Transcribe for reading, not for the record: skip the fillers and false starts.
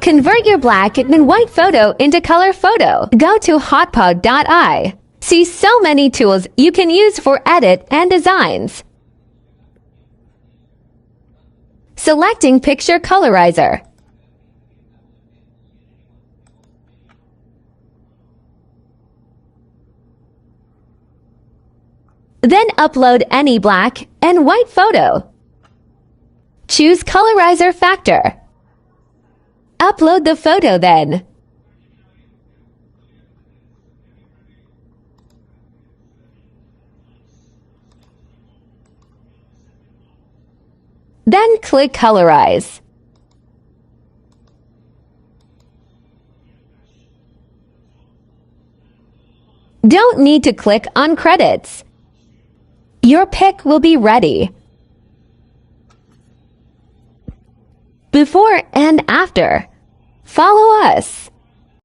Convert your black and white photo into color photo. Go to hotpod.ai. See so many tools you can use for edit and designs. Selecting Picture Colorizer. Then upload any black and white photo. Choose Colorizer Factor. Upload the photo then. Then click Colorize. Don't need to click on credits. Your pic will be ready. Before and after. Follow us.